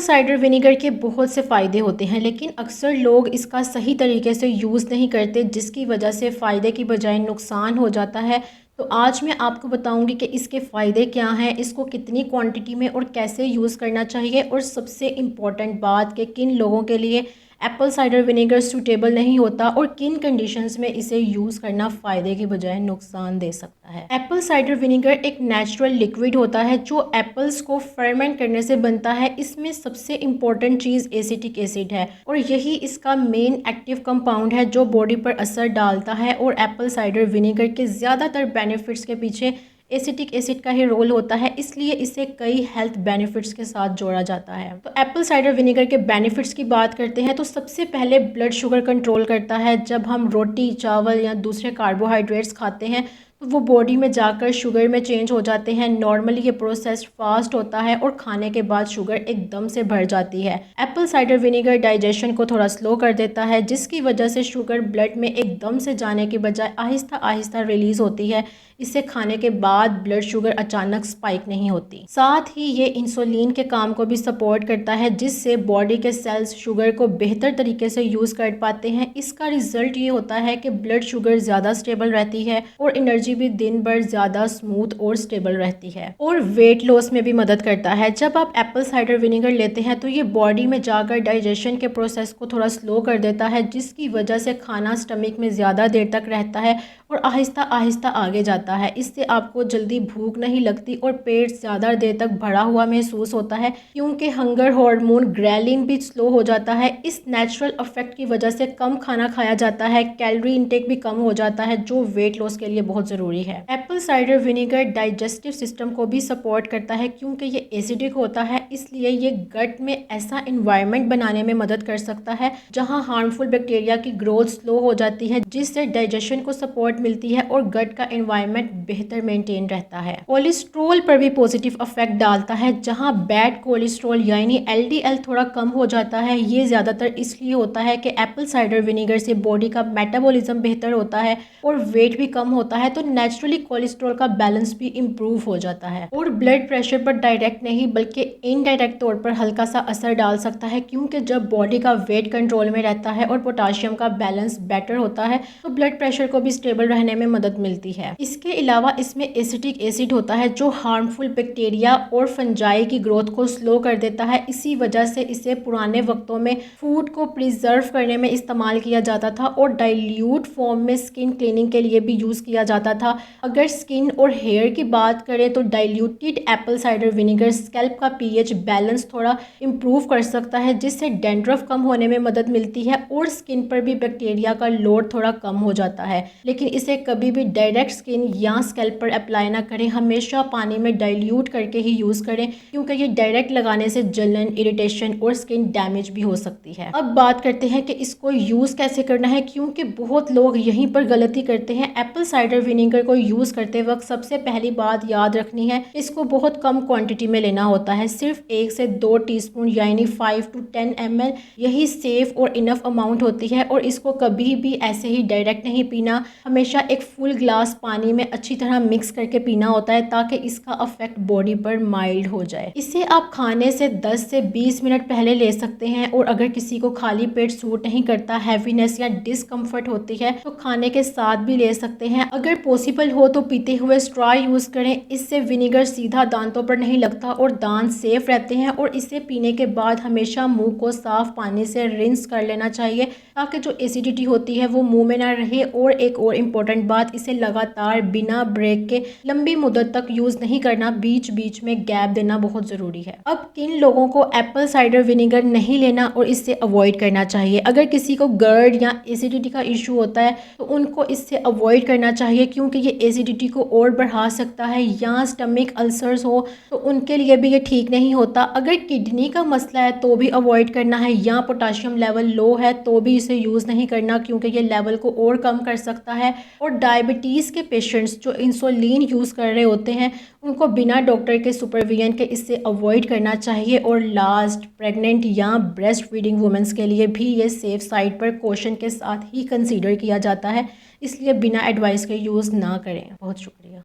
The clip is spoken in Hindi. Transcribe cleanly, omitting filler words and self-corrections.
साइडर विनेगर के बहुत से फ़ायदे होते हैं, लेकिन अक्सर लोग इसका सही तरीके से यूज़ नहीं करते, जिसकी वजह से फ़ायदे की बजाय नुकसान हो जाता है। तो आज मैं आपको बताऊंगी कि इसके फ़ायदे क्या हैं, इसको कितनी क्वांटिटी में और कैसे यूज़ करना चाहिए, और सबसे इम्पॉर्टेंट बात कि किन लोगों के लिए एप्पल साइडर विनेगर सूटेबल नहीं होता और किन कंडीशंस में इसे यूज़ करना फ़ायदे के बजाय नुकसान दे सकता है। एप्पल साइडर विनेगर एक नेचुरल लिक्विड होता है जो एप्पल्स को फर्मेंट करने से बनता है। इसमें सबसे इम्पॉर्टेंट चीज़ एसिटिक एसिड है और यही इसका मेन एक्टिव कंपाउंड है जो बॉडी पर असर डालता है। और एप्पल साइडर विनेगर के ज़्यादातर बेनिफिट्स के पीछे एसिटिक एसिड का ही रोल होता है, इसलिए इसे कई हेल्थ बेनिफिट्स के साथ जोड़ा जाता है। तो एप्पल साइडर विनेगर के बेनिफिट्स की बात करते हैं तो सबसे पहले ब्लड शुगर कंट्रोल करता है। जब हम रोटी, चावल या दूसरे कार्बोहाइड्रेट्स खाते हैं तो वो बॉडी में जाकर शुगर में चेंज हो जाते हैं। नॉर्मली ये प्रोसेस फास्ट होता है और खाने के बाद शुगर एकदम से बढ़ जाती है। एप्पल साइडर विनेगर डाइजेशन को थोड़ा स्लो कर देता है, जिसकी वजह से शुगर ब्लड में एकदम से जाने के बजाय आहिस्ता आहिस्ता रिलीज होती है। इससे खाने के बाद ब्लड शुगर अचानक स्पाइक नहीं होती। साथ ही ये इंसुलिन के काम को भी सपोर्ट करता है, जिससे बॉडी के सेल्स शुगर को बेहतर तरीके से यूज कर पाते हैं। इसका रिजल्ट ये होता है कि ब्लड शुगर ज़्यादा स्टेबल रहती है और एनर्जी भी दिन भर ज़्यादा स्मूथ और स्टेबल रहती है। और वेट लॉस में भी मदद करता है। जब आप एप्पल साइडर विनेगर लेते हैं तो ये बॉडी में जाकर डाइजेशन के प्रोसेस को थोड़ा स्लो कर देता है, जिसकी वजह से खाना स्टमक में ज़्यादा देर तक रहता है और आहिस्ता आहिस्ता आगे जाता है। इससे आपको जल्दी भूख नहीं लगती और पेट ज़्यादा देर तक भरा हुआ महसूस होता है, क्योंकि हंगर हार्मोन ग्रेलिन भी स्लो हो जाता है। इस नेचुरल इफेक्ट की वजह से कम खाना खाया जाता है, कैलोरी इंटेक भी कम हो जाता है, जो वेट लॉस के लिए बहुत ज़रूरी है। Apple cider vinegar digestive system को भी सपोर्ट करता है, क्योंकि ये एसिडिक होता है, इसलिए ये गट में ऐसा इन्वायरमेंट बनाने में मदद कर सकता है जहाँ हार्मफुल बैक्टीरिया की ग्रोथ स्लो हो जाती है, जिससे डाइजेशन को सपोर्ट मिलती है और गट का एनवायरनमेंट बेहतर मेंटेन रहता है। कोलेस्ट्रॉल पर भी पॉजिटिव इफेक्ट डालता है, जहां बैड कोलेस्ट्रॉल यानी एलडीएल थोड़ा कम हो जाता है। ये ज़्यादातर इसलिए होता है कि एप्पल साइडर विनेगर से बॉडी का मेटाबॉलिज्म बेहतर होता है और वेट भी कम होता है, तो नेचुरली कोलेस्ट्रॉल का बैलेंस भी इम्प्रूव हो जाता है। और ब्लड प्रेशर पर डायरेक्ट नहीं बल्कि इनडायरेक्ट तौर पर हल्का सा असर डाल सकता है, क्योंकि जब बॉडी का वेट कंट्रोल में रहता है और पोटाशियम का बैलेंस बेटर होता है तो ब्लड प्रेशर को भी स्टेबल रहने में मदद मिलती है। इसके अलावा इसमें एसिटिक एसिड होता है जो हार्मफुल बैक्टीरिया और फंजाई की ग्रोथ को स्लो कर देता है। इसी वजह से इसे पुराने वक्तों में फूड को प्रिजर्व करने में इस्तेमाल किया जाता था और डाइल्यूट फॉर्म में स्किन क्लीनिंग के लिए भी यूज़ किया जाता था। अगर स्किन और हेयर की बात करें तो diluted Apple cider vinegar scalp का पीएच बैलेंस थोड़ा इम्प्रूव कर सकता है, जिससे डैंड्रफ कम होने में मदद मिलती है और स्किन पर भी बैक्टीरिया का लोड थोड़ा कम हो जाता है। लेकिन इसे कभी भी डायरेक्ट स्किन या स्कैल्प पर अप्लाई ना करें, हमेशा पानी में डाइल्यूट करके ही यूज़ करें, क्योंकि ये डायरेक्ट लगाने से जलन, इरिटेशन और स्किन डैमेज भी हो सकती है। अब बात करते हैं कि इसको यूज़ कैसे करना है, क्योंकि बहुत लोग यहीं पर गलती करते हैं। एप्पल साइडर विनेगर को यूज़ करते वक्त सबसे पहली बात याद रखनी है, इसको बहुत कम क्वांटिटी में लेना होता है। सिर्फ 1 से 2 टीस्पून यानी 5 to 10 ml, यही सेफ और इनफ अमाउंट होती है। और इसको कभी भी ऐसे ही डायरेक्ट नहीं पीना, हमेशा एक फुल ग्लास पानी में अच्छी तरह मिक्स करके पीना होता है, ताकि इसका इफेक्ट बॉडी पर माइल्ड हो जाए। इसे आप खाने से 10 से 20 मिनट पहले ले सकते हैं। और अगर किसी को खाली पेट सूट नहीं करता, हैवीनेस या डिस्कम्फर्ट होती है, तो खाने के साथ भी ले सकते हैं। अगर पॉसिबल हो तो पीते हुए स्ट्रॉ यूज करें, इससे विनेगर सीधा दांतों पर नहीं लगता और दांत सेफ रहते हैं। और इसे पीने के बाद हमेशा मुंह को साफ पानी से रिंस कर लेना चाहिए, ताकि जो एसिडिटी होती है वो मुंह में ना रहे। और एक और इम्पोर्टेंट बात, इसे लगातार बिना ब्रेक के लंबी मुद्दत तक यूज नहीं करना, बीच बीच में गैप देना बहुत जरूरी है। अब किन लोगों को एप्पल साइडर विनेगर नहीं लेना और इससे अवॉइड करना चाहिए? अगर किसी को गर्ड या एसिडिटी का इशू होता है तो उनको इससे अवॉइड करना चाहिए, क्योंकि ये एसिडिटी को और बढ़ा सकता है। या स्टमक अल्सर्स हो तो उनके लिए भी ये ठीक नहीं होता। अगर किडनी का मसला है तो भी अवॉइड करना है, या पोटाशियम लेवल लो है तो भी इसे यूज़ नहीं करना, क्योंकि ये लेवल को और कम कर सकता है। और डायबिटीज़ के पेशेंट्स जो इंसुलिन यूज़ कर रहे होते हैं, उनको बिना डॉक्टर के सुपरविजन के इससे अवॉइड करना चाहिए। और लास्ट, प्रेग्नेंट या ब्रेस्ट फीडिंग वुमेंस के लिए भी ये सेफ साइड पर कॉशन के साथ ही कंसीडर किया जाता है, इसलिए बिना एडवाइस के यूज़ ना करें। बहुत शुक्रिया।